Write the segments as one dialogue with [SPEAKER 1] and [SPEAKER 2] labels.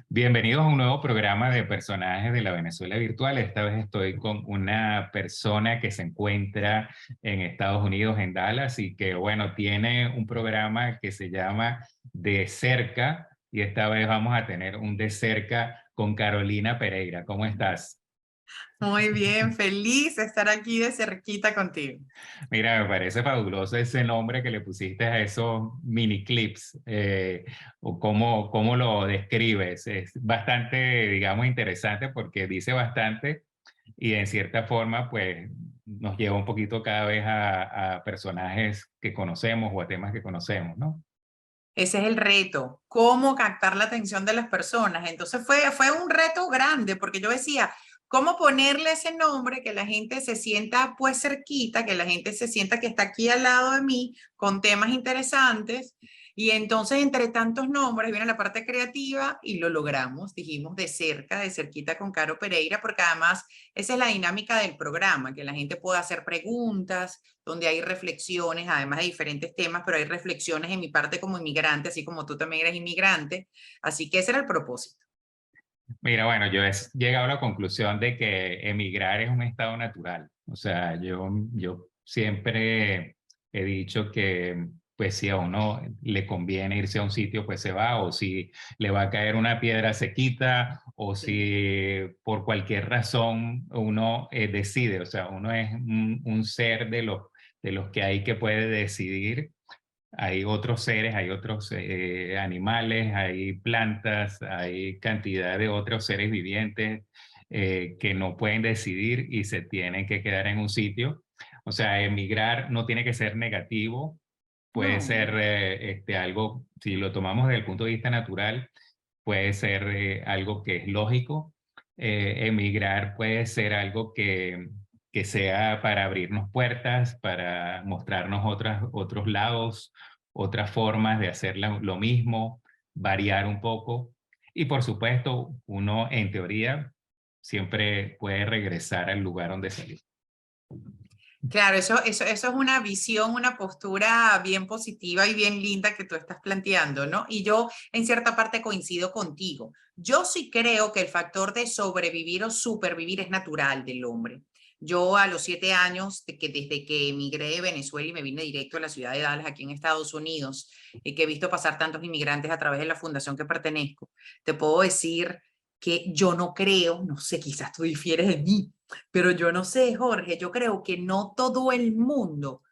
[SPEAKER 1] Bienvenidos a un nuevo programa de personajes de la Venezuela virtual. Esta vez estoy con una persona que se encuentra en Estados Unidos, en Dallas, y que, bueno, tiene un programa que se llama De Cerca, y esta vez vamos a tener un De Cerca con Carolina Pereira. ¿Cómo estás?
[SPEAKER 2] Muy bien, feliz de estar aquí de cerquita contigo.
[SPEAKER 1] Mira, me parece fabuloso ese nombre que le pusiste a esos mini clips, o cómo lo describes. Es bastante, digamos, interesante porque dice bastante y en cierta forma, pues, nos lleva un poquito cada vez a personajes que conocemos o a temas que conocemos, ¿no?
[SPEAKER 2] Ese es el reto, cómo captar la atención de las personas. Entonces fue un reto grande porque yo decía, ¿cómo ponerle ese nombre que la gente se sienta pues cerquita, que la gente se sienta que está aquí al lado de mí con temas interesantes? Y entonces entre tantos nombres viene la parte creativa y lo logramos, dijimos de cerca, de cerquita con Caro Pereira, porque además esa es la dinámica del programa, que la gente pueda hacer preguntas, donde hay reflexiones, además de diferentes temas, pero hay reflexiones en mi parte como inmigrante, así como tú también eres inmigrante. Así que ese era el propósito.
[SPEAKER 1] Mira, bueno, yo he llegado a la conclusión de que emigrar es un estado natural. O sea, yo siempre he dicho que, pues, si a uno le conviene irse a un sitio, pues se va, o si le va a caer una piedra, se quita, o
[SPEAKER 2] Sí.
[SPEAKER 1] si por cualquier razón uno decide. O sea, uno es un ser de los que hay que puede decidir. Hay otros seres, hay otros animales, hay plantas, hay cantidad de otros seres vivientes que no pueden decidir y se tienen que quedar en un sitio. O sea, emigrar no tiene que ser negativo, puede ser
[SPEAKER 2] No,
[SPEAKER 1] algo, si lo tomamos desde el punto de vista natural, puede ser algo que es lógico. Emigrar puede ser algo que sea para abrirnos puertas, para mostrarnos otros lados, otras formas de hacer lo mismo, variar un poco. Y por supuesto, uno en teoría siempre puede regresar al lugar donde salió.
[SPEAKER 2] claro, eso es una visión, una postura bien positiva y bien linda que tú estás planteando, ¿no? Y yo en cierta parte coincido contigo. Yo sí creo que el factor de sobrevivir o supervivir es natural del hombre. Yo a los 7 años, desde que emigré de Venezuela y me vine directo a la ciudad de Dallas, aquí en Estados Unidos, y que he visto pasar tantos inmigrantes a través de la fundación que pertenezco, te puedo decir que yo no creo, no sé, quizás tú difieres de mí, pero yo no sé, Jorge, yo creo que no todo el mundo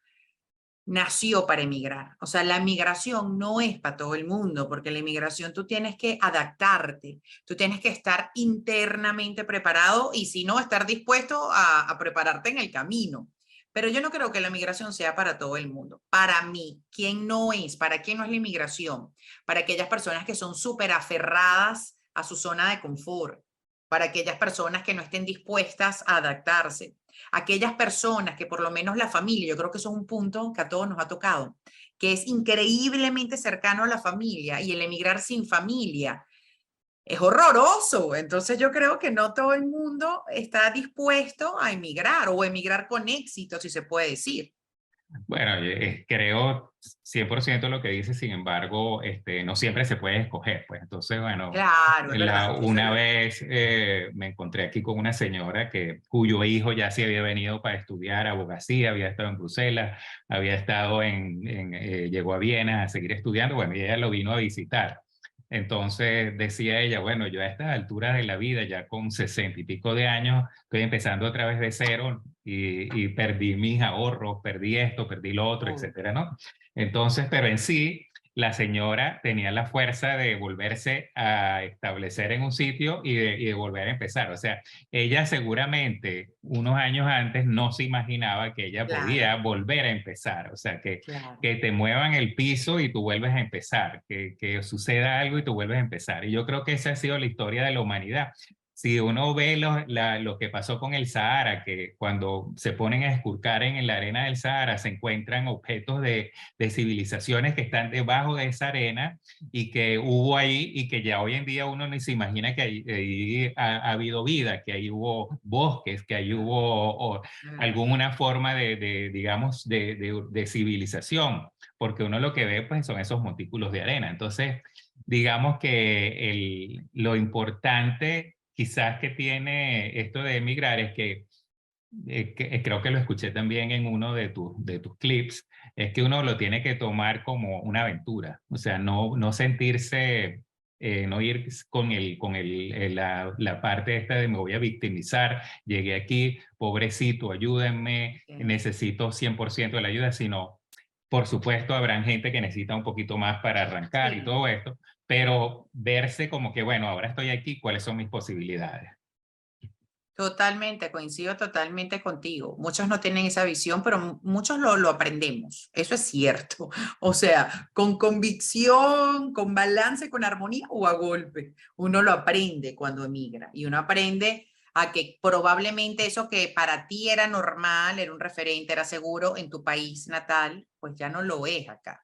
[SPEAKER 2] nació para emigrar. O sea, la migración no es para todo el mundo, porque la inmigración tú tienes que adaptarte, tú tienes que estar internamente preparado y si no, estar dispuesto a prepararte en el camino. Pero yo no creo que la migración sea para todo el mundo. Para mí, ¿quién no es? ¿Para quién no es la inmigración? Para aquellas personas que son súper aferradas a su zona de confort, para aquellas personas que no estén dispuestas a adaptarse, aquellas personas que por lo menos la familia, yo creo que eso es un punto que a todos nos ha tocado, que es increíblemente cercano a la familia y el emigrar sin familia es horroroso. Entonces yo creo que no todo el mundo está dispuesto a emigrar o emigrar con éxito, si se puede decir.
[SPEAKER 1] Bueno, creo 100% lo que dice, sin embargo, no siempre se puede escoger, pues. Entonces, bueno,
[SPEAKER 2] Claro, es verdad, eso es
[SPEAKER 1] una
[SPEAKER 2] verdad.
[SPEAKER 1] vez me encontré aquí con una señora cuyo hijo ya se había venido para estudiar abogacía, había estado en Bruselas, había estado llegó a Viena a seguir estudiando, bueno, y ella lo vino a visitar. Entonces decía ella, bueno, yo a estas alturas de la vida, ya con 60 y pico de años, estoy empezando otra vez de cero y perdí mis ahorros, perdí esto, perdí lo otro,
[SPEAKER 2] Oh,
[SPEAKER 1] etcétera, ¿no? Entonces, pero en sí, la señora tenía la fuerza de volverse a establecer en un sitio y de volver a empezar. O sea, ella seguramente unos años antes no se imaginaba que ella
[SPEAKER 2] claro,
[SPEAKER 1] podía volver a empezar. O sea,
[SPEAKER 2] claro.
[SPEAKER 1] que te muevan el piso y tú vuelves a empezar, que suceda algo y tú vuelves a empezar. Y yo creo que esa ha sido la historia de la humanidad. Si uno ve lo que pasó con el Sahara, que cuando se ponen a esculcar en la arena del Sahara se encuentran objetos de civilizaciones que están debajo de esa arena y que hubo ahí y que ya hoy en día uno ni se imagina que ahí ha habido vida, que ahí hubo bosques, que ahí hubo
[SPEAKER 2] Claro.
[SPEAKER 1] alguna forma digamos, de civilización, porque uno lo que ve pues son esos montículos de arena. Entonces, digamos que lo importante quizás que tiene esto de emigrar es que creo que lo escuché también en uno de tus clips, es que uno lo tiene que tomar como una aventura, o sea, no sentirse, no ir la parte esta de me voy a victimizar, llegué aquí, pobrecito, ayúdenme,
[SPEAKER 2] Sí.
[SPEAKER 1] necesito 100% de la ayuda, sino, por supuesto, habrán gente que necesita un poquito más para arrancar y
[SPEAKER 2] Sí.
[SPEAKER 1] todo esto, pero verse como que, bueno, ahora estoy aquí, ¿cuáles son mis posibilidades?
[SPEAKER 2] Totalmente, coincido totalmente contigo. Muchos no tienen esa visión, pero muchos lo aprendemos. Eso es cierto. O sea, con convicción, con balance, con armonía o a golpe. Uno lo aprende cuando emigra y uno aprende a que probablemente eso que para ti era normal, era un referente, era seguro en tu país natal, pues ya no lo es acá.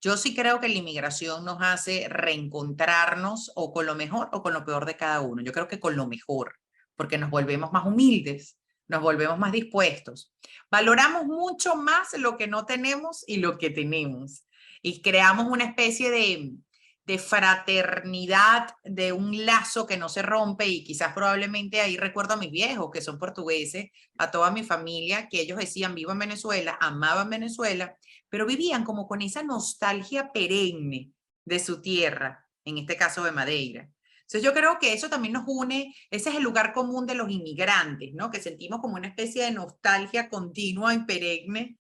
[SPEAKER 2] Yo sí creo que la inmigración nos hace reencontrarnos o con lo mejor o con lo peor de cada uno. Yo creo que con lo mejor, porque nos volvemos más humildes, nos volvemos más dispuestos. Valoramos mucho más lo que no tenemos y lo que tenemos. Y creamos una especie de fraternidad, de un lazo que no se rompe y quizás probablemente ahí recuerdo a mis viejos que son portugueses, a toda mi familia, que ellos decían vivo en Venezuela, amaban Venezuela, pero vivían como con esa nostalgia perenne de su tierra, en este caso de Madeira. Entonces yo creo que eso también nos une, ese es el lugar común de los inmigrantes, ¿no? Que sentimos como una especie de nostalgia continua y perenne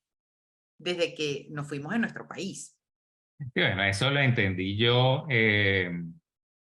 [SPEAKER 2] desde que nos fuimos de nuestro país.
[SPEAKER 1] Y bueno, eso lo entendí yo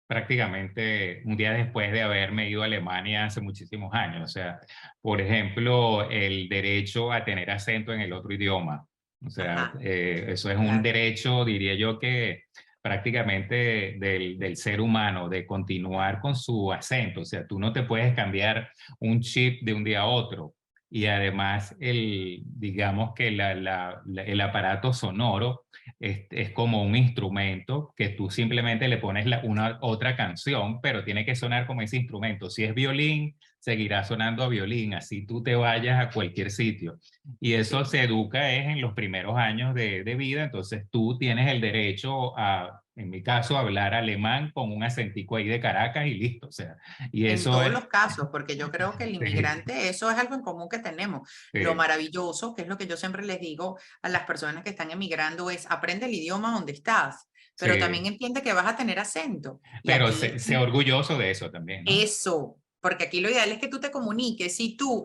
[SPEAKER 1] prácticamente un día después de haberme ido a Alemania hace muchísimos años. O sea, por ejemplo, el derecho a tener acento en el otro idioma. O sea,
[SPEAKER 2] Ajá,
[SPEAKER 1] eso es un
[SPEAKER 2] claro.
[SPEAKER 1] derecho, diría yo, que prácticamente del ser humano, de continuar con su acento. O sea, tú no te puedes cambiar un chip de un día a otro. Y además, digamos que el aparato sonoro es como un instrumento que tú simplemente le pones una otra canción, pero tiene que sonar como ese instrumento. Si es violín, seguirá sonando a violín, así tú te vayas a cualquier sitio. Y eso
[SPEAKER 2] Sí.
[SPEAKER 1] se educa es en los primeros años de vida, entonces tú tienes el derecho a, en mi caso, hablar alemán con un acentico ahí de Caracas y listo. O sea, y
[SPEAKER 2] En
[SPEAKER 1] eso
[SPEAKER 2] todos
[SPEAKER 1] es...
[SPEAKER 2] los casos, porque yo creo que el
[SPEAKER 1] Sí,
[SPEAKER 2] inmigrante, eso es algo en común que tenemos. Lo
[SPEAKER 1] sí,
[SPEAKER 2] maravilloso, que es lo que yo siempre les digo a las personas que están emigrando, es aprende el idioma donde estás, pero también
[SPEAKER 1] sí.
[SPEAKER 2] entiende que vas a tener acento. Y
[SPEAKER 1] Pero
[SPEAKER 2] aquí
[SPEAKER 1] sé orgulloso de eso también, ¿no?
[SPEAKER 2] eso, porque aquí lo ideal es que tú te comuniques. Si tú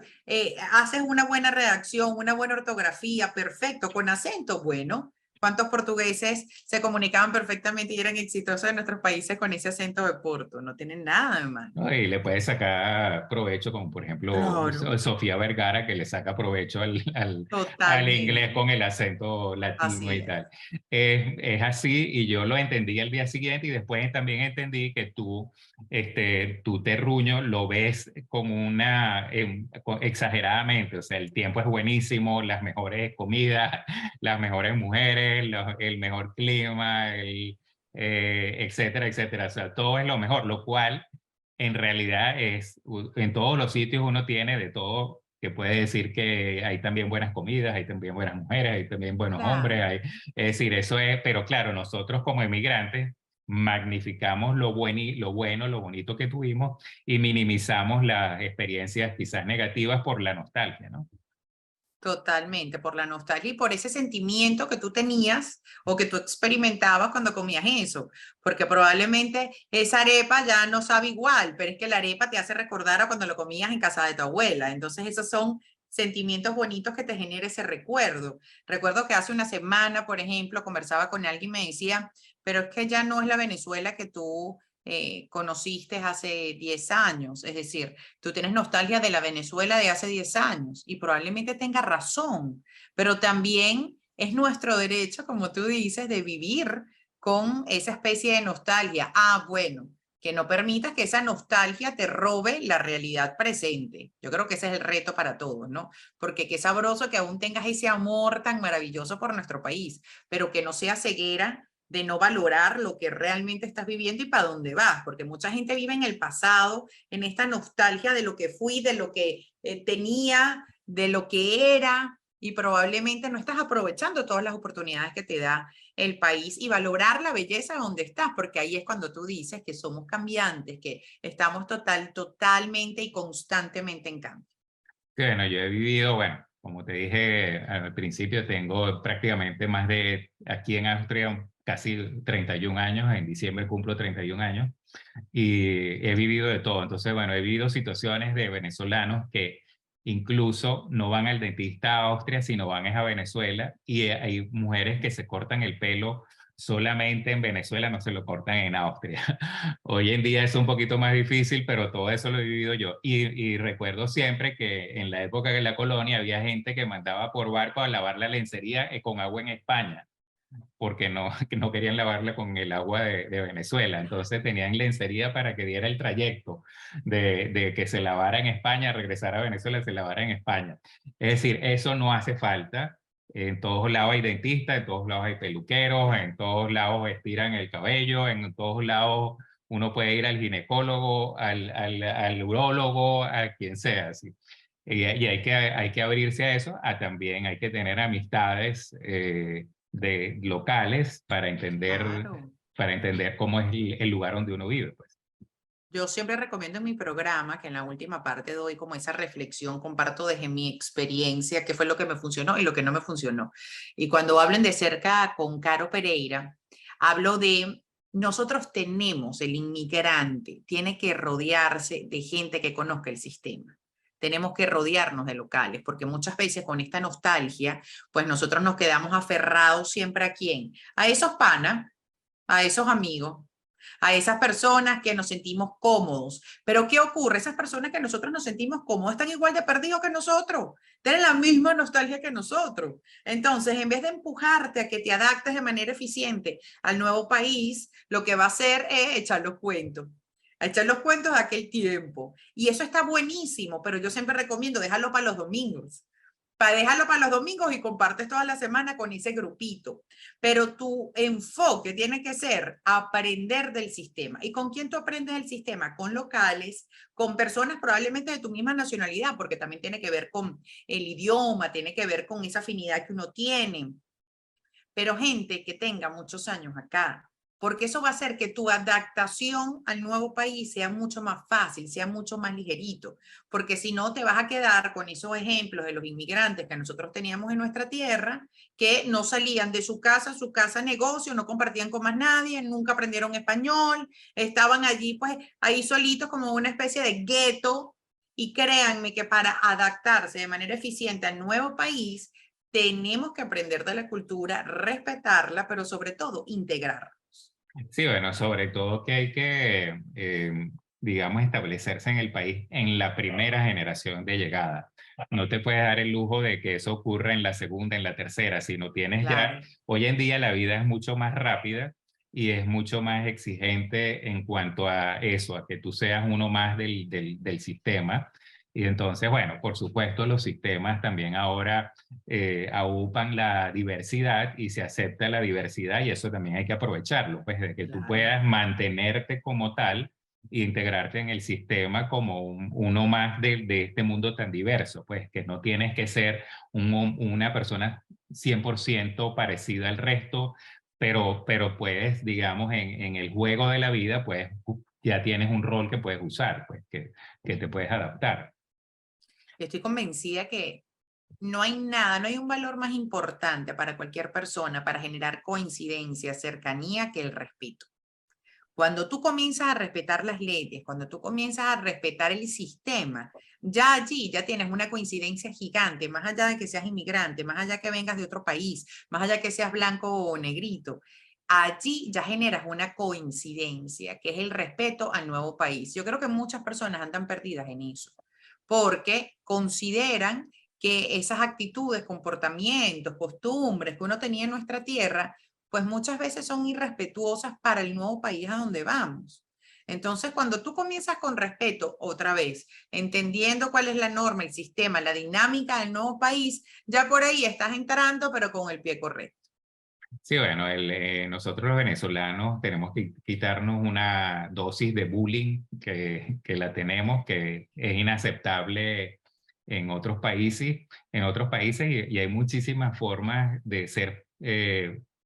[SPEAKER 2] haces una buena redacción, una buena ortografía, perfecto, con acento, bueno. ¿Cuántos portugueses se comunicaban perfectamente y eran exitosos en nuestros países con ese acento de Porto? No tienen nada de malo.
[SPEAKER 1] ¿No? Y le puedes sacar provecho, como por ejemplo
[SPEAKER 2] Claro,
[SPEAKER 1] Sofía Vergara, que le saca provecho al inglés
[SPEAKER 2] totalmente.
[SPEAKER 1] con el acento latino
[SPEAKER 2] Así
[SPEAKER 1] y
[SPEAKER 2] es.
[SPEAKER 1] tal. Es así, y yo lo entendí al día siguiente, y después también entendí que tu terruño lo ves con exageradamente, o sea, el tiempo es buenísimo, las mejores comidas, las mejores mujeres, el mejor clima, etcétera, etcétera. O sea, todo es lo mejor, lo cual en realidad en todos los sitios uno tiene de todo, que puede decir que hay también buenas comidas, hay también buenas mujeres, hay también buenos hombres,
[SPEAKER 2] Claro.
[SPEAKER 1] es decir, eso es, pero claro, nosotros como emigrantes magnificamos lo bueno, lo bonito que tuvimos y minimizamos las experiencias quizás negativas por la nostalgia, ¿no?
[SPEAKER 2] Totalmente, por la nostalgia y por ese sentimiento que tú tenías o que tú experimentabas cuando comías eso, porque probablemente esa arepa ya no sabe igual, pero es que la arepa te hace recordar a cuando lo comías en casa de tu abuela. Entonces esos son sentimientos bonitos que te genera ese recuerdo. Recuerdo que hace una semana, por ejemplo, conversaba con alguien y me decía, pero es que ya no es la Venezuela que tú conociste hace 10 años, es decir, tú tienes nostalgia de la Venezuela de hace 10 años y probablemente tenga razón, pero también es nuestro derecho, como tú dices, de vivir con esa especie de nostalgia. Ah, bueno, que no permitas que esa nostalgia te robe la realidad presente. Yo creo que ese es el reto para todos, ¿no? Porque qué sabroso que aún tengas ese amor tan maravilloso por nuestro país, pero que no sea ceguera de no valorar lo que realmente estás viviendo y para dónde vas, porque mucha gente vive en el pasado, en esta nostalgia de lo que fui, de lo que tenía, de lo que era, y probablemente no estás aprovechando todas las oportunidades que te da el país y valorar la belleza donde estás, porque ahí es cuando tú dices que somos cambiantes, que estamos totalmente y constantemente en cambio.
[SPEAKER 1] Sí, bueno, yo he vivido, bueno, como te dije al principio, tengo prácticamente más de, aquí en Austria, casi 31 años, en diciembre cumplo 31 años, y he vivido de todo. Entonces, bueno, he vivido situaciones de venezolanos que incluso no van al dentista a Austria, sino van es a Venezuela, y hay mujeres que se cortan el pelo solamente en Venezuela, no se lo cortan en Austria. Hoy en día es un poquito más difícil, pero todo eso lo he vivido yo. Y recuerdo siempre que en la época de la colonia había gente que mandaba por barco a lavar la lencería con agua en España, porque no, que no querían lavarla con el agua de Venezuela. Entonces tenían lencería para que diera el trayecto de que se lavara en España, regresar a Venezuela, se lavara en España. Es decir, eso no hace falta. En todos lados hay dentistas, en todos lados hay peluqueros, en todos lados estiran el cabello, en todos lados uno puede ir al ginecólogo, al urólogo, a quien sea. ¿Sí? Y hay que abrirse a eso, también hay que tener amistades de locales
[SPEAKER 2] Claro.
[SPEAKER 1] para entender cómo es el lugar donde uno vive, pues.
[SPEAKER 2] Yo siempre recomiendo en mi programa, que en la última parte doy como esa reflexión, comparto desde mi experiencia qué fue lo que me funcionó y lo que no me funcionó. Y cuando hablen de cerca con Caro Pereira, hablo de nosotros tenemos, el inmigrante tiene que rodearse de gente que conozca el sistema. Tenemos que rodearnos de locales, porque muchas veces con esta nostalgia, pues nosotros nos quedamos aferrados siempre a quién, a esos panas, a esos amigos, a esas personas que nos sentimos cómodos. Pero ¿qué ocurre? Esas personas que nosotros nos sentimos cómodos están igual de perdidos que nosotros, tienen la misma nostalgia que nosotros. Entonces, en vez de empujarte a que te adaptes de manera eficiente al nuevo país, lo que va a hacer es echar los cuentos. A echar los cuentos de aquel tiempo. Y eso está buenísimo, pero yo siempre recomiendo dejarlo para los domingos. Para dejarlo para los domingos y compartes toda la semana con ese grupito. Pero tu enfoque tiene que ser aprender del sistema. ¿Y con quién tú aprendes el sistema? Con locales, con personas probablemente de tu misma nacionalidad, porque también tiene que ver con el idioma, tiene que ver con esa afinidad que uno tiene. Pero gente que tenga muchos años acá, porque eso va a hacer que tu adaptación al nuevo país sea mucho más fácil, sea mucho más ligerito, porque si no te vas a quedar con esos ejemplos de los inmigrantes que nosotros teníamos en nuestra tierra, que no salían de su casa, negocio, no compartían con más nadie, nunca aprendieron español, estaban allí pues ahí solitos como una especie de gueto, y créanme que para adaptarse de manera eficiente al nuevo país, tenemos que aprender de la cultura, respetarla, pero sobre todo integrarla.
[SPEAKER 1] Sí, bueno, sobre todo que hay que, digamos, establecerse en el país en la primera generación de llegada. No te puedes dar el lujo de que eso ocurra en la segunda, en la tercera, sino tienes ya,
[SPEAKER 2] Claro.
[SPEAKER 1] hoy en día la vida es mucho más rápida y es mucho más exigente en cuanto a eso, a que tú seas uno más del sistema. Y entonces, bueno, por supuesto, los sistemas también ahora aupan la diversidad y se acepta la diversidad y eso también hay que aprovecharlo, pues de que tú
[SPEAKER 2] Claro.
[SPEAKER 1] puedas mantenerte como tal e integrarte en el sistema como uno más de este mundo tan diverso, pues que no tienes que ser una persona 100% parecida al resto, pero puedes, digamos, en el juego de la vida, pues ya tienes un rol que puedes usar, pues que te puedes adaptar.
[SPEAKER 2] Yo estoy convencida que no hay nada, no hay un valor más importante para cualquier persona para generar coincidencia, cercanía que el respeto. Cuando tú comienzas a respetar las leyes, cuando tú comienzas a respetar el sistema, ya allí ya tienes una coincidencia gigante, más allá de que seas inmigrante, más allá que vengas de otro país, más allá que seas blanco o negrito. Allí ya generas una coincidencia, que es el respeto al nuevo país. Yo creo que muchas personas andan perdidas en eso, porque consideran que esas actitudes, comportamientos, costumbres que uno tenía en nuestra tierra pues muchas veces son irrespetuosas para el nuevo país a donde vamos. Entonces, cuando tú comienzas con respeto, otra vez, entendiendo cuál es la norma, el sistema, la dinámica del nuevo país, ya por ahí estás entrando, pero con el pie correcto.
[SPEAKER 1] Sí, bueno, nosotros los venezolanos tenemos que quitarnos una dosis de bullying que la tenemos, que es inaceptable en otros países y hay muchísimas formas de ser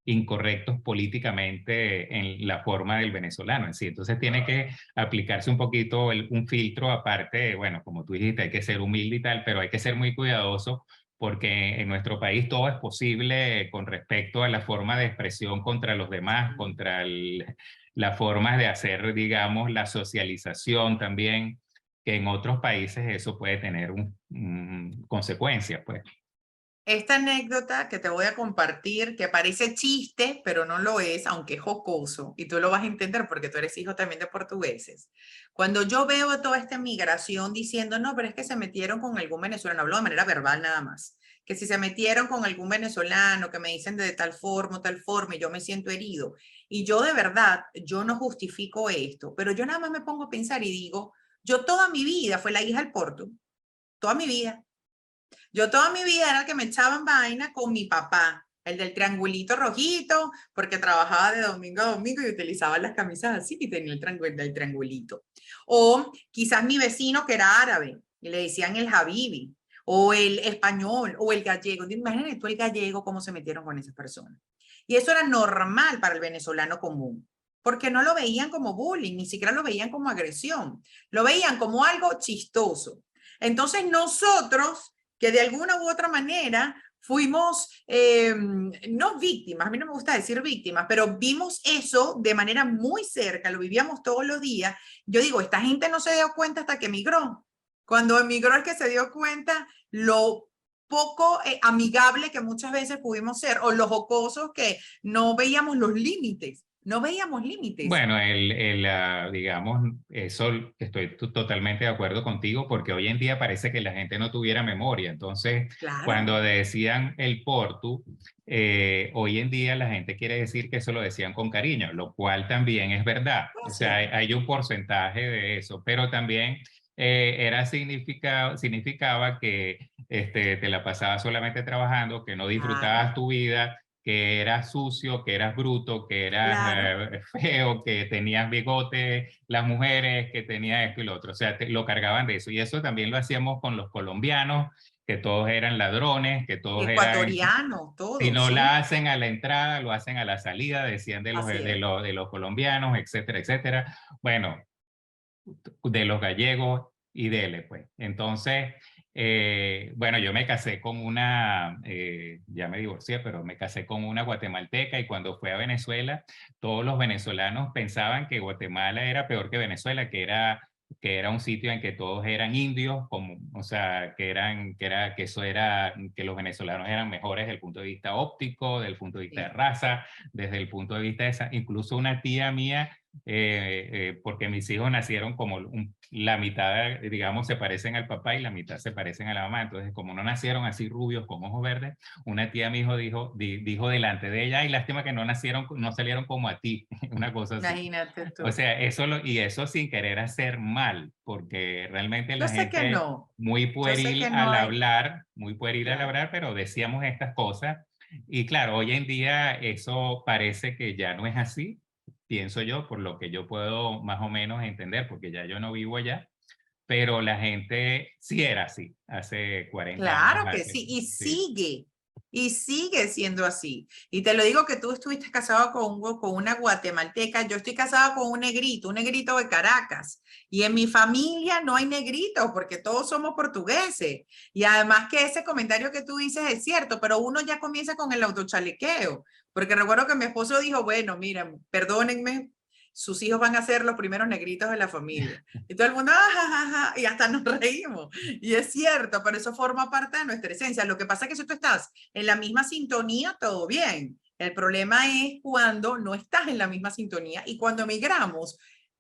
[SPEAKER 1] incorrectos políticamente en la forma del venezolano en sí. Entonces tiene que aplicarse un poquito un filtro aparte, bueno, como tú dijiste, hay que ser humilde y tal, pero hay que ser muy cuidadoso porque en nuestro país todo es posible con respecto a la forma de expresión contra los demás, contra las formas de hacer, digamos, la socialización también, que en otros países eso puede tener consecuencias, pues.
[SPEAKER 2] Esta anécdota que te voy a compartir, que parece chiste, pero no lo es, aunque es jocoso, y tú lo vas a entender porque tú eres hijo también de portugueses. Cuando yo veo toda esta migración diciendo, no, pero es que se metieron con algún venezolano, hablo de manera verbal nada más, que si se metieron con algún venezolano, que me dicen de tal forma, y yo me siento herido. Y yo de verdad, yo no justifico esto, pero yo nada más me pongo a pensar y digo, yo toda mi vida fue la hija del Porto, toda mi vida. Yo toda mi vida era el que me echaban vaina con mi papá, el del triangulito rojito, porque trabajaba de domingo a domingo y utilizaba las camisas así y tenía el triangulito. O quizás mi vecino que era árabe y le decían el Habibi, o el español, o el gallego. Imagínate tú el gallego cómo se metieron con esas personas. Y eso era normal para el venezolano común, porque no lo veían como bullying, ni siquiera lo veían como agresión, lo veían como algo chistoso. Entonces nosotros que de alguna u otra manera fuimos, no víctimas, a mí no me gusta decir víctimas, pero vimos eso de manera muy cerca, lo vivíamos todos los días. Yo digo, esta gente no se dio cuenta hasta que emigró. Cuando emigró el que se dio cuenta lo poco amigable que muchas veces pudimos ser, o los jocosos que no veíamos los límites, no veíamos límites.
[SPEAKER 1] Bueno, digamos, eso estoy totalmente de acuerdo contigo porque hoy en día parece que la gente no tuviera memoria. Entonces,
[SPEAKER 2] Claro.
[SPEAKER 1] cuando decían el portu, hoy en día la gente quiere decir que eso lo decían con cariño, lo cual también es verdad. O sea,
[SPEAKER 2] Sí.
[SPEAKER 1] hay un porcentaje de eso, pero también significaba que te la pasabas solamente trabajando, que no
[SPEAKER 2] Claro,
[SPEAKER 1] disfrutabas tu vida, que eras sucio, que eras bruto, que eras
[SPEAKER 2] claro.
[SPEAKER 1] feo, que tenías bigote, las mujeres, que tenías esto y lo otro. O sea, lo cargaban de eso. Y eso también lo hacíamos con los colombianos, que todos eran ladrones, que todos eran,
[SPEAKER 2] Ecuatorianos,
[SPEAKER 1] si
[SPEAKER 2] todos,
[SPEAKER 1] no la
[SPEAKER 2] ¿sí?
[SPEAKER 1] hacen a la entrada, lo hacen a la salida, decían
[SPEAKER 2] Así es.
[SPEAKER 1] de los colombianos, etcétera, etcétera. Bueno, de los gallegos y dele, pues. Entonces, bueno, yo me casé con una, ya me divorcié, pero me casé con una guatemalteca y cuando fui a Venezuela, todos los venezolanos pensaban que Guatemala era peor que Venezuela, que era un sitio en que todos eran indios, como, o sea, que eso era, que los venezolanos eran mejores desde el punto de vista óptico, desde el punto de vista de
[SPEAKER 2] Sí.
[SPEAKER 1] raza, desde el punto de vista de esa, incluso una tía mía porque mis hijos nacieron como la mitad, digamos, se parecen al papá y la mitad se parecen a la mamá. Entonces, como no nacieron así rubios con ojos verdes, una tía mi hijo dijo delante de ella, y lástima que no nacieron, no salieron como a ti, una cosa así.
[SPEAKER 2] Imagínate
[SPEAKER 1] O
[SPEAKER 2] tú.
[SPEAKER 1] sea, y eso sin querer hacer mal, porque realmente
[SPEAKER 2] Yo
[SPEAKER 1] la
[SPEAKER 2] sé que
[SPEAKER 1] gente
[SPEAKER 2] no.
[SPEAKER 1] muy
[SPEAKER 2] Yo sé
[SPEAKER 1] pueril
[SPEAKER 2] que no
[SPEAKER 1] al
[SPEAKER 2] hay.
[SPEAKER 1] hablar, muy pueril al
[SPEAKER 2] Claro.
[SPEAKER 1] hablar, pero decíamos estas cosas. Y claro, hoy en día eso parece que ya no es así, pienso yo, por lo que yo puedo más o menos entender, porque ya yo no vivo allá, pero la gente sí era así, hace 40 años,
[SPEAKER 2] Claro que
[SPEAKER 1] hace,
[SPEAKER 2] sí.
[SPEAKER 1] sí.
[SPEAKER 2] Y sigue siendo así. Y te lo digo que tú estuviste casado con una guatemalteca. Yo estoy casada con un negrito de Caracas. Y en mi familia no hay negritos porque todos somos portugueses. Y además que ese comentario que tú dices es cierto, pero uno ya comienza con el autochalequeo. Porque recuerdo que mi esposo dijo, bueno, miren, perdónenme, sus hijos van a ser los primeros negritos de la familia. Y todo el mundo, ah, ja, ja, ja", y hasta nos reímos. Y es cierto, pero eso forma parte de nuestra esencia. Lo que pasa es que si tú estás en la misma sintonía, todo bien. El problema es cuando no estás en la misma sintonía y cuando emigramos,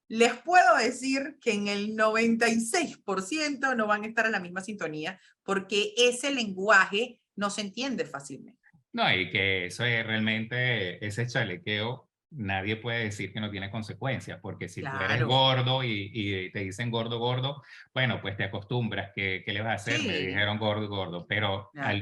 [SPEAKER 2] les puedo decir que en el 96% no van a estar en la misma sintonía porque ese lenguaje no se entiende fácilmente.
[SPEAKER 1] No, y que eso es realmente, ese chalequeo, nadie puede decir que no tiene consecuencias, porque si tú eres
[SPEAKER 2] Claro,
[SPEAKER 1] gordo y te dicen gordo, gordo, bueno, pues te acostumbras, ¿qué le vas a hacer? Me
[SPEAKER 2] sí,
[SPEAKER 1] dijeron gordo, gordo, pero
[SPEAKER 2] claro,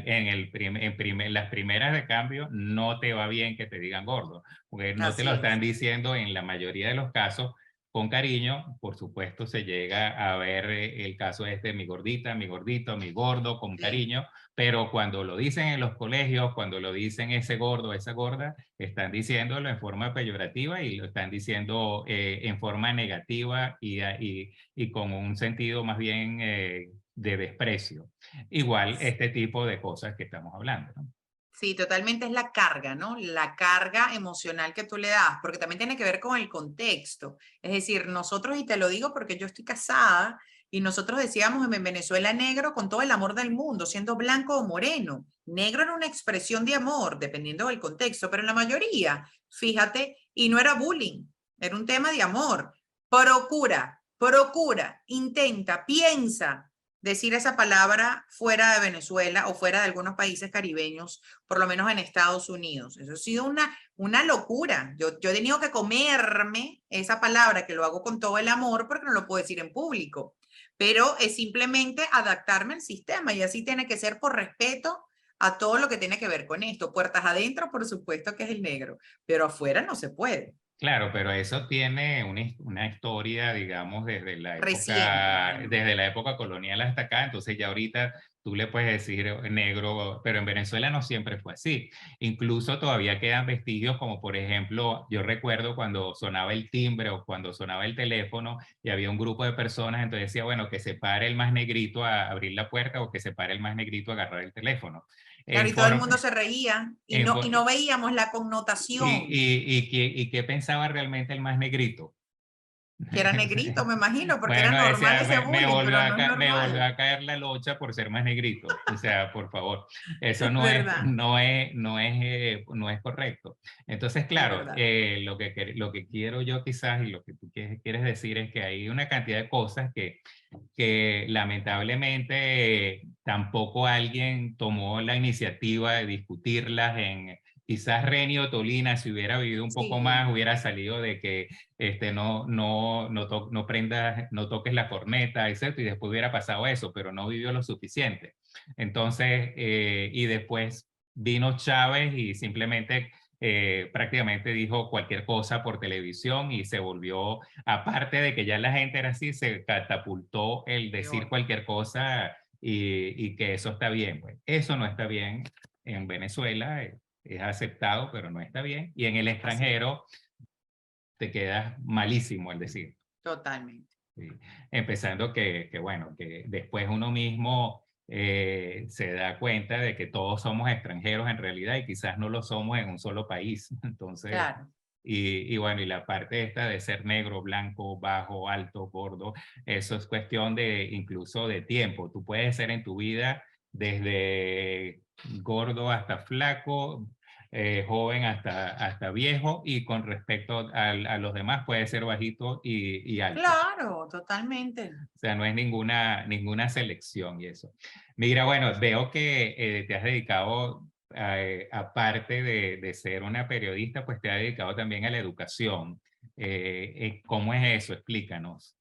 [SPEAKER 1] las primeras de cambio no te va bien que te digan gordo, porque no te lo
[SPEAKER 2] así
[SPEAKER 1] están
[SPEAKER 2] es.
[SPEAKER 1] diciendo en la mayoría de los casos con cariño, por supuesto se llega a ver el caso de mi gordita, mi gordito, mi gordo, con cariño, pero cuando lo dicen en los colegios, cuando lo dicen ese gordo, esa gorda, están diciéndolo en forma peyorativa y lo están diciendo en forma negativa y con un sentido más bien de desprecio. Igual este tipo de cosas que estamos hablando, ¿no?
[SPEAKER 2] Sí, totalmente es la carga, ¿no? La carga emocional que tú le das, porque también tiene que ver con el contexto. Es decir, nosotros, y te lo digo porque yo estoy casada, y nosotros decíamos en Venezuela negro con todo el amor del mundo, siendo blanco o moreno. Negro era una expresión de amor, dependiendo del contexto, pero en la mayoría, fíjate, y no era bullying, era un tema de amor. Procura, intenta, piensa decir esa palabra fuera de Venezuela o fuera de algunos países caribeños, por lo menos en Estados Unidos. Eso ha sido una locura. Yo he tenido que comerme esa palabra, que lo hago con todo el amor, porque no lo puedo decir en público. Pero es simplemente adaptarme al sistema, y así tiene que ser por respeto a todo lo que tiene que ver con esto. Puertas adentro, por supuesto que es el negro, pero afuera no se puede.
[SPEAKER 1] Claro, pero eso tiene una historia, digamos,
[SPEAKER 2] Reciente, bueno.
[SPEAKER 1] desde la época colonial hasta acá, entonces ya ahorita tú le puedes decir negro, pero en Venezuela no siempre fue así. Incluso todavía quedan vestigios como, por ejemplo, yo recuerdo cuando sonaba el timbre o cuando sonaba el teléfono y había un grupo de personas, entonces decía, bueno, que se pare el más negrito a abrir la puerta o que se pare el más negrito a agarrar el teléfono.
[SPEAKER 2] Claro,
[SPEAKER 1] En
[SPEAKER 2] y todo el
[SPEAKER 1] forma,
[SPEAKER 2] mundo se reía
[SPEAKER 1] en,
[SPEAKER 2] y no veíamos la connotación,
[SPEAKER 1] y qué pensaba realmente el más negrito?
[SPEAKER 2] que era negrito, me imagino, porque era
[SPEAKER 1] Bueno,
[SPEAKER 2] normal
[SPEAKER 1] decía,
[SPEAKER 2] ese bullying, pero no es
[SPEAKER 1] me volvió
[SPEAKER 2] normal,
[SPEAKER 1] a caer la locha por ser más negrito. O sea, por favor, eso
[SPEAKER 2] ¿verdad?
[SPEAKER 1] no es correcto. Entonces,
[SPEAKER 2] Es
[SPEAKER 1] claro,
[SPEAKER 2] verdad.
[SPEAKER 1] lo que quiero yo quizás y lo que tú quieres decir es que hay una cantidad de cosas que lamentablemente tampoco alguien tomó la iniciativa de discutirlas en... Quizás Renio Tolina, si hubiera vivido un poco
[SPEAKER 2] Sí,
[SPEAKER 1] más, hubiera salido de que no prendas, no toques la corneta, etc. Y después hubiera pasado eso, pero no vivió lo suficiente. Entonces, y después vino Chávez y simplemente prácticamente dijo cualquier cosa por televisión y se volvió, aparte de que ya la gente era así, se catapultó el decir
[SPEAKER 2] peor.
[SPEAKER 1] cualquier cosa y que eso está bien. Pues. Eso no está bien en Venezuela, es aceptado, pero no está bien. Y en el
[SPEAKER 2] Así es,
[SPEAKER 1] extranjero te quedas malísimo al decir.
[SPEAKER 2] totalmente.
[SPEAKER 1] ¿Sí? Empezando bueno, que después uno mismo se da cuenta de que todos somos extranjeros en realidad y quizás no lo somos en un solo país. Entonces,
[SPEAKER 2] Claro.
[SPEAKER 1] y bueno, y la parte esta de ser negro, blanco, bajo, alto, gordo, eso es cuestión de incluso de tiempo. Tú puedes ser en tu vida desde gordo hasta flaco, joven hasta viejo, y con respecto a los demás puede ser bajito y alto.
[SPEAKER 2] Claro, totalmente.
[SPEAKER 1] O sea, no es ninguna selección y eso. Mira, bueno, veo que te has dedicado, aparte de ser una periodista, pues te has dedicado también a la educación. ¿Cómo es eso? Explícanos.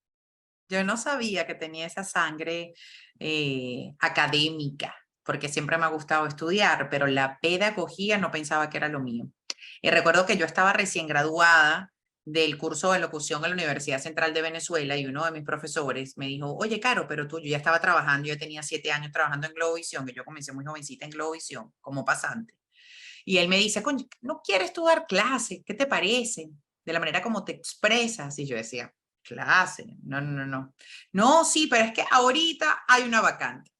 [SPEAKER 2] Yo no sabía que tenía esa sangre académica, porque siempre me ha gustado estudiar, pero la pedagogía no pensaba que era lo mío. Y recuerdo que yo estaba recién graduada del curso de locución en la Universidad Central de Venezuela, y uno de mis profesores me dijo, oye, Caro, pero tú, yo ya estaba trabajando, yo tenía 7 años trabajando en Globovisión, que yo comencé muy jovencita en Globovisión como pasante. Y él me dice, coño, ¿no quieres tú dar clases? ¿Qué te parece? De la manera como te expresas. Y yo decía, clase, no. No, sí, pero es que ahorita hay una vacante.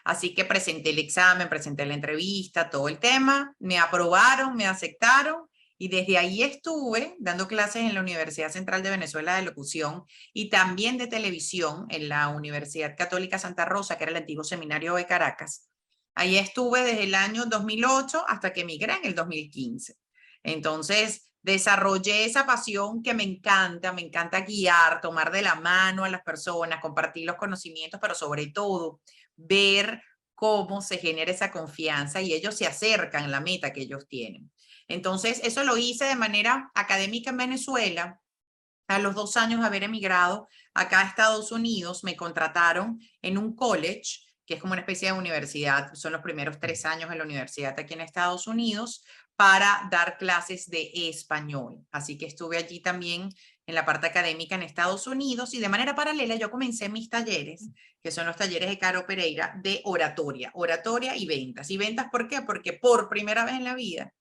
[SPEAKER 2] Así que presenté el examen, presenté la entrevista, todo el tema, me aprobaron, me aceptaron, y desde ahí estuve dando clases en la Universidad Central de Venezuela de locución y también de televisión en la Universidad Católica Santa Rosa, que era el antiguo seminario de Caracas. Ahí estuve desde el año 2008 hasta que emigré en el 2015. Entonces, desarrollé esa pasión que me encanta guiar, tomar de la mano a las personas, compartir los conocimientos, pero sobre todo ver cómo se genera esa confianza y ellos se acercan a la meta que ellos tienen. Entonces, eso lo hice de manera académica en Venezuela. A los 2 años de haber emigrado acá a Estados Unidos, me contrataron en un college, que es como una especie de universidad, son los primeros 3 años de la universidad aquí en Estados Unidos, para dar clases de español. Así que estuve allí también en la parte académica en Estados Unidos, y de manera paralela yo comencé mis talleres, que son los talleres de Caro Pereira, de oratoria y ventas. ¿Y ventas por qué? Porque por primera vez en la vida,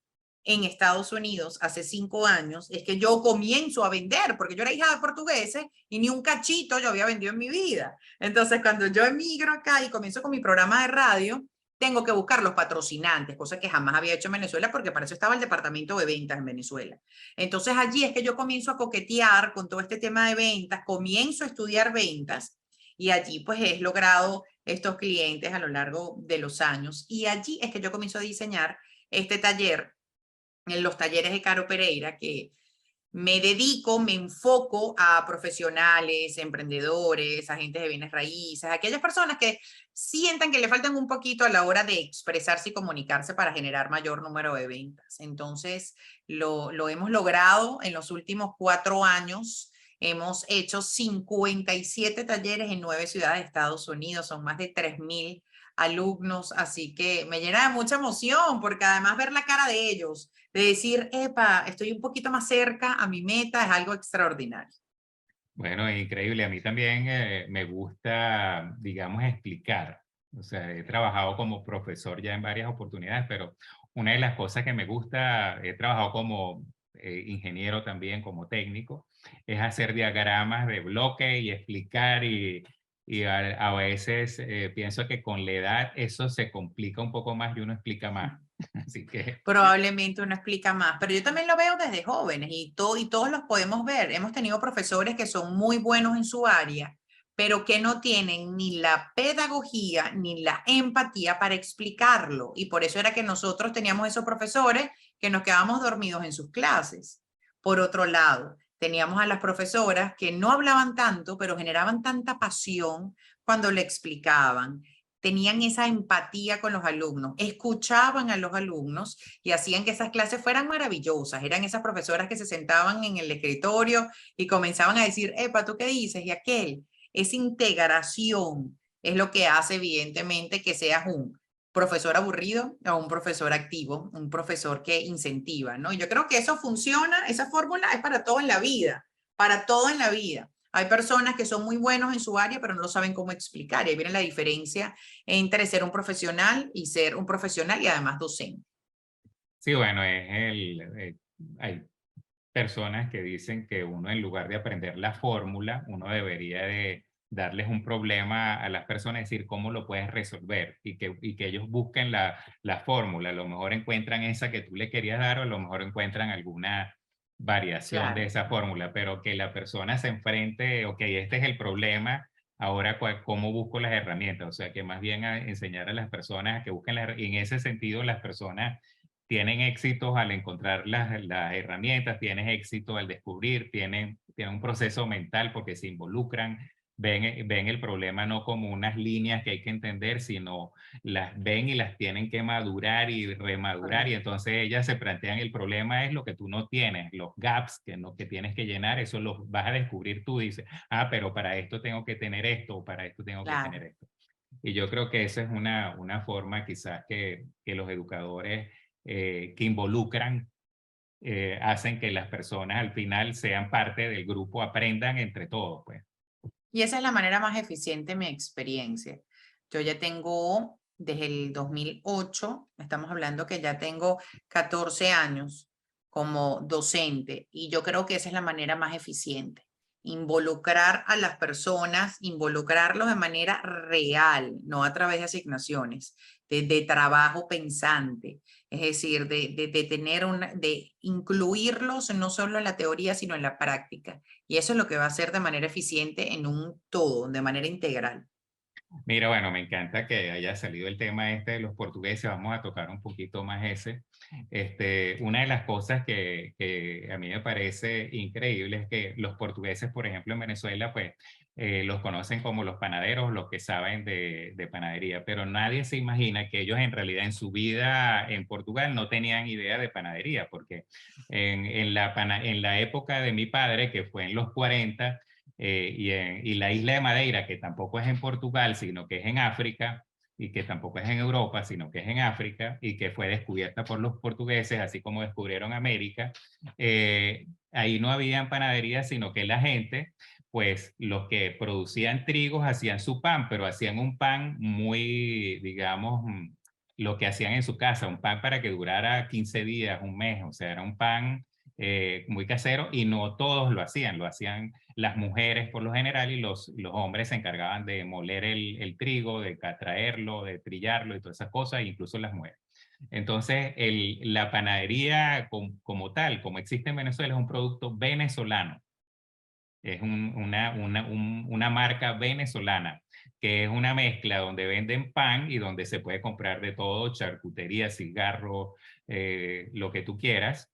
[SPEAKER 2] en Estados Unidos, hace 5 años, es que yo comienzo a vender, porque yo era hija de portugueses y ni un cachito yo había vendido en mi vida. Entonces, cuando yo emigro acá y comienzo con mi programa de radio, tengo que buscar los patrocinantes, cosa que jamás había hecho en Venezuela, porque para eso estaba el departamento de ventas en Venezuela. Entonces, allí es que yo comienzo a coquetear con todo este tema de ventas, comienzo a estudiar ventas, y allí pues he logrado estos clientes a lo largo de los años. Y allí es que yo comienzo a diseñar este taller, en los talleres de Caro Pereira, que me dedico, me enfoco a profesionales, emprendedores, agentes de bienes raíces, aquellas personas que sientan que le faltan un poquito a la hora de expresarse y comunicarse para generar mayor número de ventas. Entonces, lo hemos logrado en los últimos 4 años. Hemos hecho 57 talleres en 9 ciudades de Estados Unidos, son más de 3.000 alumnos, así que me llena de mucha emoción, porque además ver la cara de ellos, de decir, epa, estoy un poquito más cerca a mi meta, es algo extraordinario.
[SPEAKER 1] Bueno, increíble. A mí también me gusta, digamos, explicar. O sea, he trabajado como profesor ya en varias oportunidades, pero una de las cosas que me gusta, he trabajado como ingeniero también, como técnico, es hacer diagramas de bloque y explicar y a veces pienso que con la edad eso se complica un poco más y uno explica más. Así que
[SPEAKER 2] Probablemente uno explica más, pero yo también lo veo desde jóvenes y todos los podemos ver. Hemos tenido profesores que son muy buenos en su área, pero que no tienen ni la pedagogía ni la empatía para explicarlo. Y por eso era que nosotros teníamos esos profesores que nos quedábamos dormidos en sus clases. Por otro lado, teníamos a las profesoras que no hablaban tanto, pero generaban tanta pasión cuando le explicaban, tenían esa empatía con los alumnos, escuchaban a los alumnos y hacían que esas clases fueran maravillosas. Eran esas profesoras que se sentaban en el escritorio y comenzaban a decir, epa, ¿tú qué dices? Y aquel, esa integración es lo que hace evidentemente que seas un profesor aburrido o un profesor activo, un profesor que incentiva, ¿no? Y yo creo que eso funciona, esa fórmula es para todo en la vida, para todo en la vida. Hay personas que son muy buenos en su área, pero no saben cómo explicar. Y ahí viene la diferencia entre ser un profesional y ser un profesional y además docente.
[SPEAKER 1] sí, bueno, hay personas que dicen que uno en lugar de aprender la fórmula, uno debería de darles un problema a las personas, decir cómo lo puedes resolver y que ellos busquen la fórmula. A lo mejor encuentran esa que tú le querías dar o a lo mejor encuentran alguna variación de
[SPEAKER 2] Claro,
[SPEAKER 1] esa fórmula, pero que la persona se enfrente, ok, este es el problema, ahora cómo busco las herramientas, o sea, que más bien a enseñar a las personas a que busquen y en ese sentido las personas tienen éxitos al encontrar las herramientas, tienen éxito al descubrir, tienen un proceso mental porque se involucran, ven el problema no como unas líneas que hay que entender, sino las ven y las tienen que madurar y remadurar y
[SPEAKER 2] correcto.
[SPEAKER 1] entonces ellas se plantean el problema es lo que tú no tienes, los gaps que tienes que llenar, eso los vas a descubrir tú, dices, ah, pero para esto tengo que tener esto, o para esto tengo que tener
[SPEAKER 2] Claro.
[SPEAKER 1] esto. Y yo creo que esa es una forma quizás que los educadores que involucran hacen que las personas al final sean parte del grupo, aprendan entre todos, pues.
[SPEAKER 2] Y esa es la manera más eficiente en mi experiencia. Yo ya tengo, desde el 2008, estamos hablando que ya tengo 14 años como docente y yo creo que esa es la manera más eficiente. Involucrar a las personas, involucrarlos de manera real, no a través de asignaciones, de trabajo pensante, es decir, de incluirlos no solo en la teoría, sino en la práctica. Y eso es lo que va a hacer de manera eficiente en un todo, de manera integral.
[SPEAKER 1] Mira, bueno, me encanta que haya salido el tema este de los portugueses, vamos a tocar un poquito más ese. Una de las cosas que a mí me parece increíble es que los portugueses, por ejemplo, en Venezuela, pues los conocen como los panaderos, los que saben de panadería, pero nadie se imagina que ellos en realidad en su vida en Portugal no tenían idea de panadería, porque en la época de mi padre, que fue en los 40, y la isla de Madeira, que tampoco es en Portugal, sino que es en África, y que tampoco es en Europa, sino que es en África, y que fue descubierta por los portugueses, así como descubrieron América, ahí no habían panaderías, sino que la gente, pues los que producían trigos hacían su pan, pero hacían un pan muy, digamos, lo que hacían en su casa, un pan para que durara 15 días, un mes, o sea, era un pan muy casero y no todos lo hacían las mujeres por lo general y los hombres se encargaban de moler el trigo, de traerlo, de trillarlo y todas esas cosas, incluso las mujeres. Entonces, la panadería como tal, como existe en Venezuela, es un producto venezolano. Es una marca venezolana, que es una mezcla donde venden pan y donde se puede comprar de todo, charcutería, cigarro, lo que tú quieras.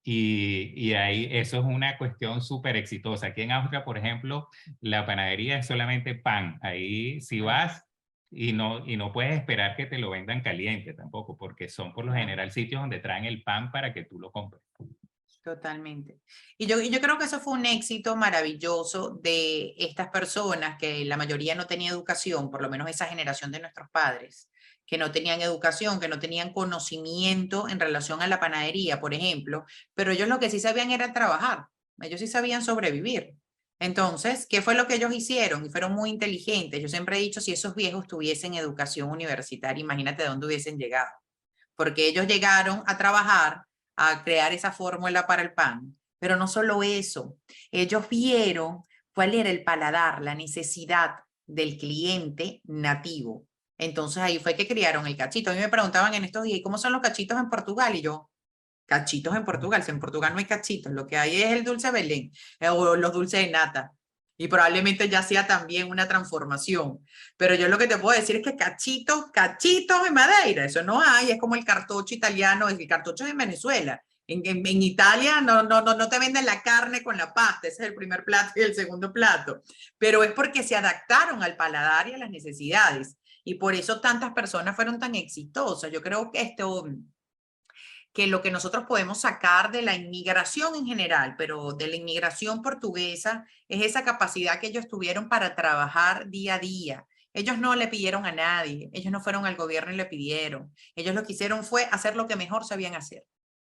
[SPEAKER 1] Y ahí eso es una cuestión súper exitosa. Aquí en Austria, por ejemplo, la panadería es solamente pan. Ahí si vas y no puedes esperar que te lo vendan caliente tampoco, porque son por lo general sitios donde traen el pan para que tú lo compres.
[SPEAKER 2] Totalmente. Y yo creo que eso fue un éxito maravilloso de estas personas que la mayoría no tenía educación, por lo menos esa generación de nuestros padres, que no tenían educación, que no tenían conocimiento en relación a la panadería, por ejemplo, pero ellos lo que sí sabían era trabajar, ellos sí sabían sobrevivir. Entonces, ¿qué fue lo que ellos hicieron? Y fueron muy inteligentes. Yo siempre he dicho, si esos viejos tuviesen educación universitaria, imagínate de dónde hubiesen llegado, porque ellos llegaron a trabajar, a crear esa fórmula para el pan. Pero no solo eso, ellos vieron cuál era el paladar, la necesidad del cliente nativo. Entonces ahí fue que crearon el cachito. A mí me preguntaban en estos días, ¿y cómo son los cachitos en Portugal? Y yo, cachitos en Portugal, si en Portugal no hay cachitos, lo que hay es el dulce Belén o los dulces de nata. Y probablemente ya sea también una transformación. Pero yo lo que te puedo decir es que cachitos, cachitos en Madeira, eso no hay, es como el cartocho italiano, el cartocho es en Venezuela. En Italia no te venden la carne con la pasta, ese es el primer plato y el segundo plato. Pero es porque se adaptaron al paladar y a las necesidades. Y por eso tantas personas fueron tan exitosas. Yo creo que que lo que nosotros podemos sacar de la inmigración en general, pero de la inmigración portuguesa, es esa capacidad que ellos tuvieron para trabajar día a día. Ellos no le pidieron a nadie, ellos no fueron al gobierno y le pidieron. Ellos lo que hicieron fue hacer lo que mejor sabían hacer,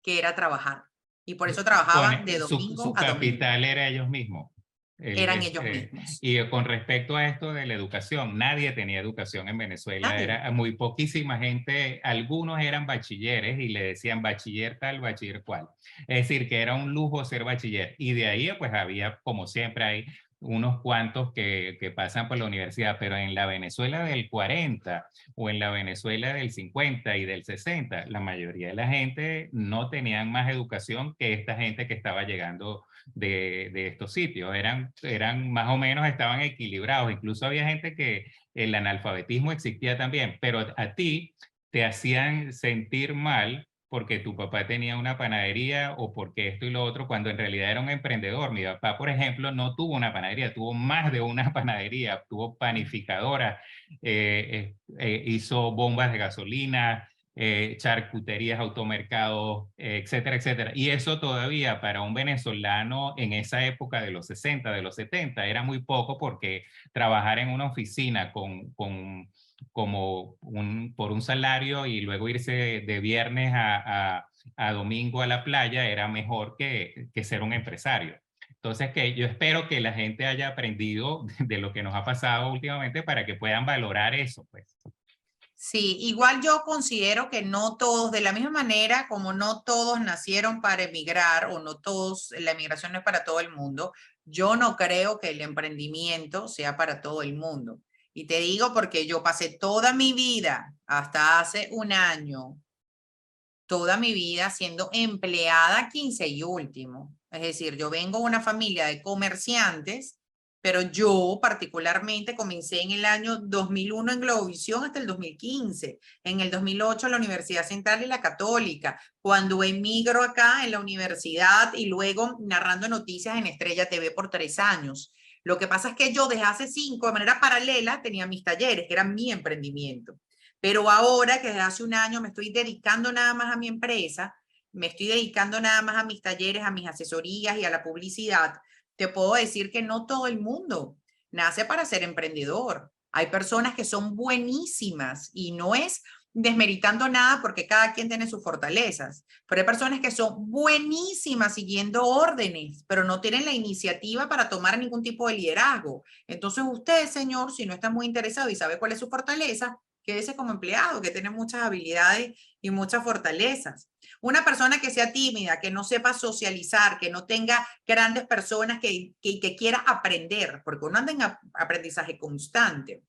[SPEAKER 2] que era trabajar. Y por eso trabajaban de domingo
[SPEAKER 1] Su
[SPEAKER 2] a domingo.
[SPEAKER 1] capital era ellos mismos.
[SPEAKER 2] Eran ellos mismos.
[SPEAKER 1] Y con respecto a esto de la educación, nadie tenía educación en Venezuela,
[SPEAKER 2] Nadie.
[SPEAKER 1] era muy poquísima gente, algunos eran bachilleres y le decían bachiller tal, bachiller cual. Es decir, que era un lujo ser bachiller. Y de ahí pues había, como siempre hay, unos cuantos que pasan por la universidad, pero en la Venezuela del 40 o en la Venezuela del 50 y del 60, la mayoría de la gente no tenían más educación que esta gente que estaba llegando de estos sitios. Eran más o menos, estaban equilibrados. Incluso había gente que el analfabetismo existía también, pero a ti te hacían sentir mal porque tu papá tenía una panadería o porque esto y lo otro, cuando en realidad era un emprendedor. Mi papá, por ejemplo, no tuvo una panadería, tuvo más de una panadería, tuvo panificadora, hizo bombas de gasolina, charcuterías, automercados, etcétera, etcétera. Y eso todavía para un venezolano en esa época de los 60, de los 70, era muy poco porque trabajar en una oficina por un salario y luego irse de viernes a domingo a la playa era mejor que ser un empresario. Entonces, que yo espero que la gente haya aprendido de lo que nos ha pasado últimamente para que puedan valorar eso, pues.
[SPEAKER 2] Sí, igual yo considero que no todos, de la misma manera como no todos nacieron para emigrar o no todos, la emigración no es para todo el mundo, yo no creo que el emprendimiento sea para todo el mundo. Y te digo porque yo pasé toda mi vida, hasta hace un año, toda mi vida siendo empleada 15 y último. Es decir, yo vengo de una familia de comerciantes, pero yo particularmente comencé en el año 2001 en Globovisión hasta el 2015. En el 2008 la Universidad Central y la Católica. Cuando emigro acá en la universidad y luego narrando noticias en Estrella TV por 3 años. Lo que pasa es que yo desde hace 5, de manera paralela, tenía mis talleres, que eran mi emprendimiento. Pero ahora que desde hace un año me estoy dedicando nada más a mi empresa, me estoy dedicando nada más a mis talleres, a mis asesorías y a la publicidad, te puedo decir que no todo el mundo nace para ser emprendedor. Hay personas que son buenísimas y no es desmeritando nada porque cada quien tiene sus fortalezas, pero hay personas que son buenísimas siguiendo órdenes, pero no tienen la iniciativa para tomar ningún tipo de liderazgo. Entonces usted, señor, si no está muy interesado y sabe cuál es su fortaleza, quédese como empleado, que tiene muchas habilidades y muchas fortalezas. Una persona que sea tímida, que no sepa socializar, que no tenga grandes personas que quiera aprender, porque uno anda en aprendizaje constante.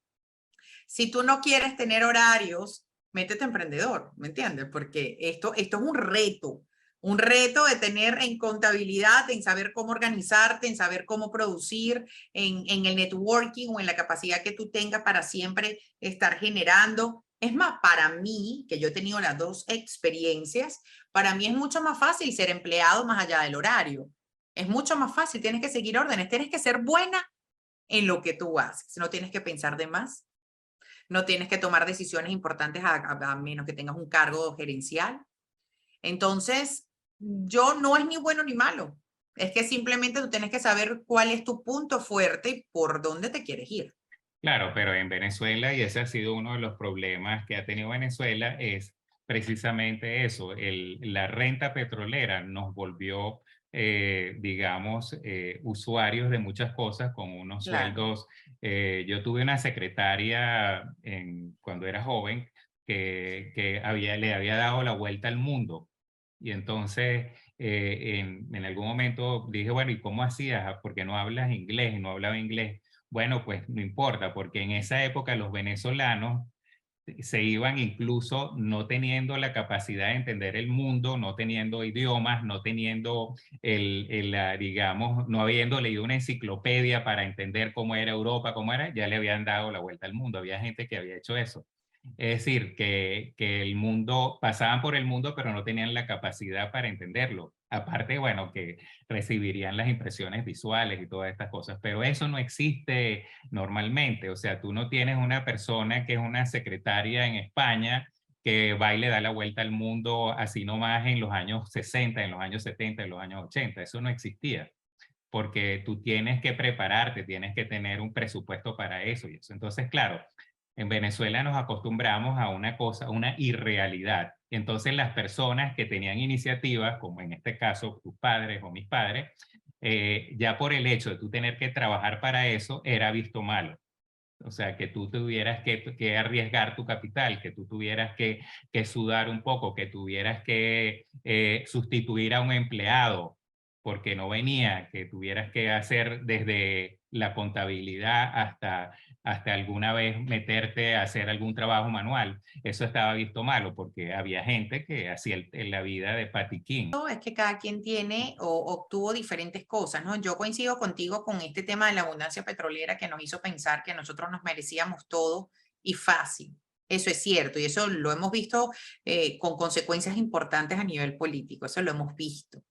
[SPEAKER 2] Si tú no quieres tener horarios, métete emprendedor, ¿me entiendes? Porque esto es un reto de tener en contabilidad, en saber cómo organizarte, en saber cómo producir, en el networking o en la capacidad que tú tengas para siempre estar generando. Es más, para mí, que yo he tenido las dos experiencias, para mí es mucho más fácil ser empleado más allá del horario. Es mucho más fácil, tienes que seguir órdenes, tienes que ser buena en lo que tú haces, no tienes que pensar de más, no tienes que tomar decisiones importantes a menos que tengas un cargo gerencial. Entonces, yo no es ni bueno ni malo, es que simplemente tú tienes que saber cuál es tu punto fuerte y por dónde te quieres ir.
[SPEAKER 1] Claro, pero en Venezuela, y ese ha sido uno de los problemas que ha tenido Venezuela, es precisamente eso, la renta petrolera nos volvió, digamos, usuarios de muchas cosas con unos
[SPEAKER 2] Claro.
[SPEAKER 1] sueldos. Yo tuve una secretaria cuando era joven que le había dado la vuelta al mundo. Y entonces, en algún momento dije, bueno, ¿y cómo hacías? Porque no hablas inglés, y no hablaba inglés. Bueno, pues no importa, porque en esa época los venezolanos se iban incluso no teniendo la capacidad de entender el mundo, no teniendo idiomas, no teniendo digamos, no habiendo leído una enciclopedia para entender cómo era Europa, cómo era, ya le habían dado la vuelta al mundo. Había gente que había hecho eso. Es decir, que el mundo, pasaban por el mundo, pero no tenían la capacidad para entenderlo. Aparte, bueno, que recibirían las impresiones visuales y todas estas cosas, pero eso no existe normalmente. O sea, tú no tienes una persona que es una secretaria en España que va y le da la vuelta al mundo así nomás en los años 60, en los años 70, en los años 80. Eso no existía, porque tú tienes que prepararte, tienes que tener un presupuesto para eso y eso. Entonces, claro, en Venezuela nos acostumbramos a una cosa, una irrealidad. Entonces las personas que tenían iniciativas, como en este caso tus padres o mis padres, ya por el hecho de tú tener que trabajar para eso, era visto malo. O sea, que tú tuvieras que arriesgar tu capital, que tú tuvieras que sudar un poco, que tuvieras que sustituir a un empleado porque no venía, que tuvieras que hacer desde la contabilidad hasta alguna vez meterte a hacer algún trabajo manual. Eso estaba visto malo porque había gente que hacía la vida de patiquín.
[SPEAKER 2] Es que cada quien tiene o obtuvo diferentes cosas, ¿no? Yo coincido contigo con este tema de la abundancia petrolera que nos hizo pensar que nosotros nos merecíamos todo y fácil. Eso es cierto y eso lo hemos visto con consecuencias importantes a nivel político, eso lo hemos visto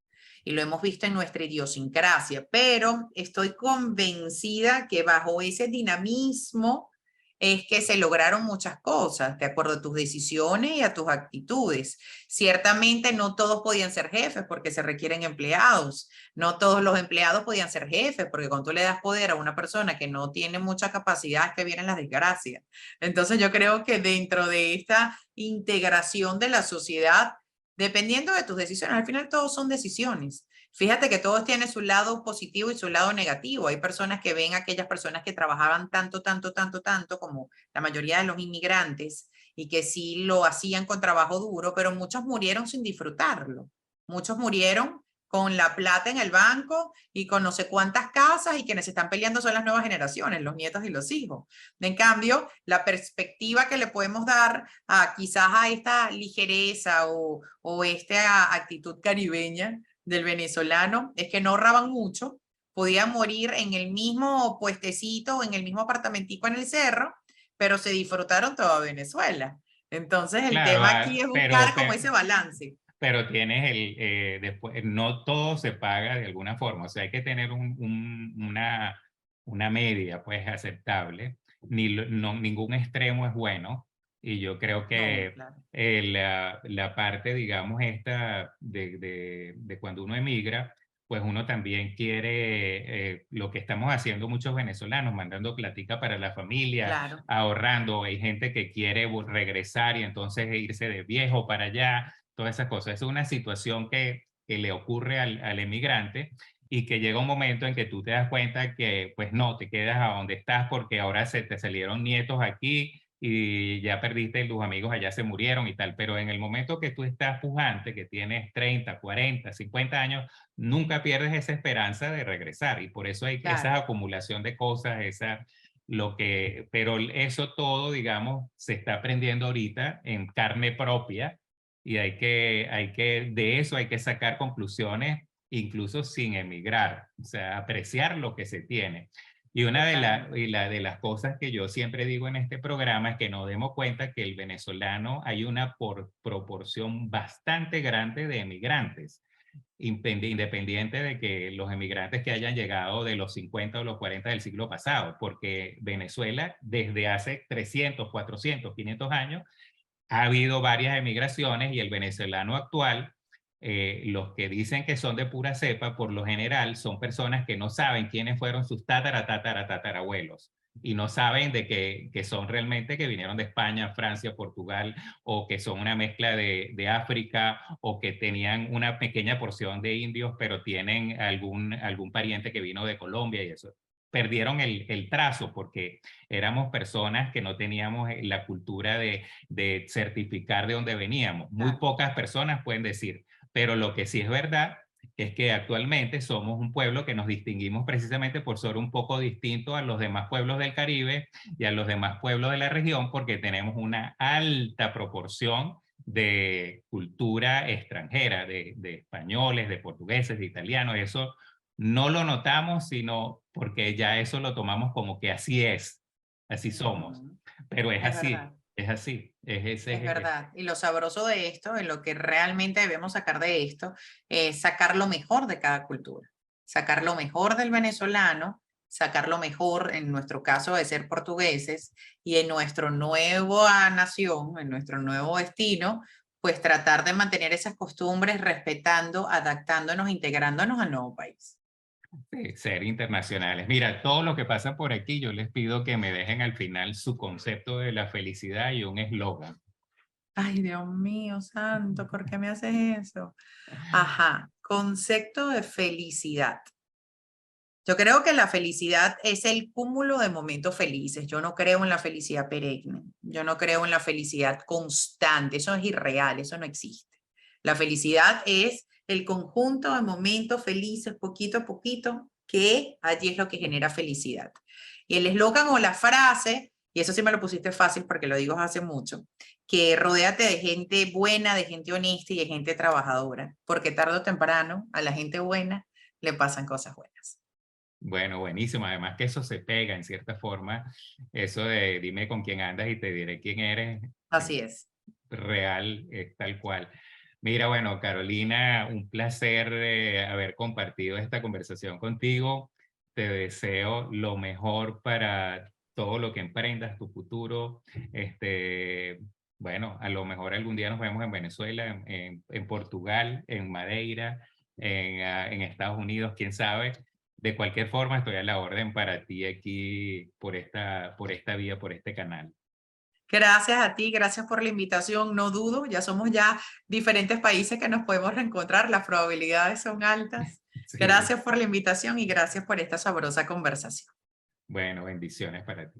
[SPEAKER 2] y lo hemos visto en nuestra idiosincrasia, pero estoy convencida que bajo ese dinamismo es que se lograron muchas cosas, de acuerdo a tus decisiones y a tus actitudes. Ciertamente no todos podían ser jefes porque se requieren empleados, no todos los empleados podían ser jefes porque cuando tú le das poder a una persona que no tiene mucha capacidad es que vienen las desgracias. Entonces yo creo que dentro de esta integración de la sociedad, dependiendo de tus decisiones, al final todos son decisiones. Fíjate que todos tienen su lado positivo y su lado negativo. Hay personas que ven a aquellas personas que trabajaban tanto, tanto, tanto, tanto, como la mayoría de los inmigrantes, y que sí lo hacían con trabajo duro, pero muchos murieron sin disfrutarlo. Muchos murieron con la plata en el banco y con no sé cuántas casas y quienes están peleando son las nuevas generaciones, los nietos y los hijos. En cambio, la perspectiva que le podemos dar a quizás a esta ligereza o esta actitud caribeña del venezolano es que no ahorraban mucho, podían morir en el mismo puestecito o en el mismo apartamentico en el cerro, pero se disfrutaron toda Venezuela. Entonces el
[SPEAKER 1] Claro,
[SPEAKER 2] tema aquí es buscar como ese balance.
[SPEAKER 1] pero tienes después, no todo se paga de alguna forma, o sea, hay que tener una media, pues, aceptable. Ningún extremo es bueno, y yo creo
[SPEAKER 2] No,
[SPEAKER 1] que
[SPEAKER 2] claro.
[SPEAKER 1] la parte, digamos, esta de cuando uno emigra, pues uno también quiere, lo que estamos haciendo muchos venezolanos, mandando platica para la familia,
[SPEAKER 2] Claro,
[SPEAKER 1] ahorrando. Hay gente que quiere regresar y entonces irse de viejo para allá, todas esas cosas. Es una situación que le ocurre al emigrante y que llega un momento en que tú te das cuenta que pues no, te quedas a donde estás porque ahora se te salieron nietos aquí y ya perdiste, tus amigos allá se murieron y tal, pero en el momento que tú estás pujante, que tienes 30, 40, 50 años, nunca pierdes esa esperanza de regresar y por eso hay esa
[SPEAKER 2] claro.
[SPEAKER 1] acumulación de cosas, pero eso todo, digamos, se está aprendiendo ahorita en carne propia y de eso hay que sacar conclusiones incluso sin emigrar, o sea, apreciar lo que se tiene. Y una
[SPEAKER 2] Totalmente.
[SPEAKER 1] de las cosas que yo siempre digo en este programa es que nos demos cuenta que el venezolano hay una proporción bastante grande de emigrantes, independiente de que los emigrantes que hayan llegado de los 50 o los 40 del siglo pasado, porque Venezuela desde hace 300, 400, 500 años ha habido varias emigraciones y el venezolano actual, los que dicen que son de pura cepa, por lo general son personas que no saben quiénes fueron sus tatarabuelos y no saben de que son realmente que vinieron de España, Francia, Portugal, o que son una mezcla de África, o que tenían una pequeña porción de indios, pero tienen algún pariente que vino de Colombia y eso. Perdieron el trazo porque éramos personas que no teníamos la cultura de certificar de dónde veníamos. Muy
[SPEAKER 2] Claro.
[SPEAKER 1] pocas personas pueden decir, pero lo que sí es verdad es que actualmente somos un pueblo que nos distinguimos precisamente por ser un poco distinto a los demás pueblos del Caribe y a los demás pueblos de la región porque tenemos una alta proporción de cultura extranjera, de españoles, de portugueses, de italianos. Eso no lo notamos, sino porque ya eso lo tomamos como que así somos.
[SPEAKER 2] Ujú.
[SPEAKER 1] Pero
[SPEAKER 2] Es verdad.
[SPEAKER 1] es así,
[SPEAKER 2] Es
[SPEAKER 1] ese.
[SPEAKER 2] verdad. Y lo sabroso de esto, en lo que realmente debemos sacar de esto, es sacar lo mejor de cada cultura. Sacar lo mejor del venezolano, sacar lo mejor, en nuestro caso, de ser portugueses, y en nuestra nueva nación, en nuestro nuevo destino, pues tratar de mantener esas costumbres, respetando, adaptándonos, integrándonos al nuevo país.
[SPEAKER 1] Ser internacionales. Mira, todo lo que pasa por aquí, yo les pido que me dejen al final su concepto de la felicidad y un eslogan.
[SPEAKER 2] Ay, Dios mío, santo, ¿por qué me haces eso? Ajá, concepto de felicidad. Yo creo que la felicidad es el cúmulo de momentos felices. Yo no creo en la felicidad perenne. Yo no creo en la felicidad constante. Eso es irreal, eso no existe. La felicidad es el conjunto de momentos felices poquito a poquito, que allí es lo que genera felicidad. Y el eslogan o la frase, y eso sí me lo pusiste fácil porque lo digo hace mucho, que rodéate de gente buena, de gente honesta y de gente trabajadora, porque tarde o temprano a la gente buena le pasan cosas buenas.
[SPEAKER 1] Bueno, buenísimo. Además que eso se pega en cierta forma. Eso de dime con quién andas y te diré quién eres,
[SPEAKER 2] Así es.
[SPEAKER 1] real, es tal cual. Mira, bueno, Carolina, un placer haber compartido esta conversación contigo. Te deseo lo mejor para todo lo que emprendas, tu futuro. Bueno, a lo mejor algún día nos vemos en Venezuela, en Portugal, en Madeira, en Estados Unidos, quién sabe. De cualquier forma, estoy a la orden para ti aquí por esta vía, por este canal.
[SPEAKER 2] Gracias a ti, gracias por la invitación. No dudo, ya somos ya diferentes países que nos podemos reencontrar, las probabilidades son altas.
[SPEAKER 1] Sí.
[SPEAKER 2] Gracias por la invitación y gracias por esta sabrosa conversación.
[SPEAKER 1] Bueno, bendiciones para ti.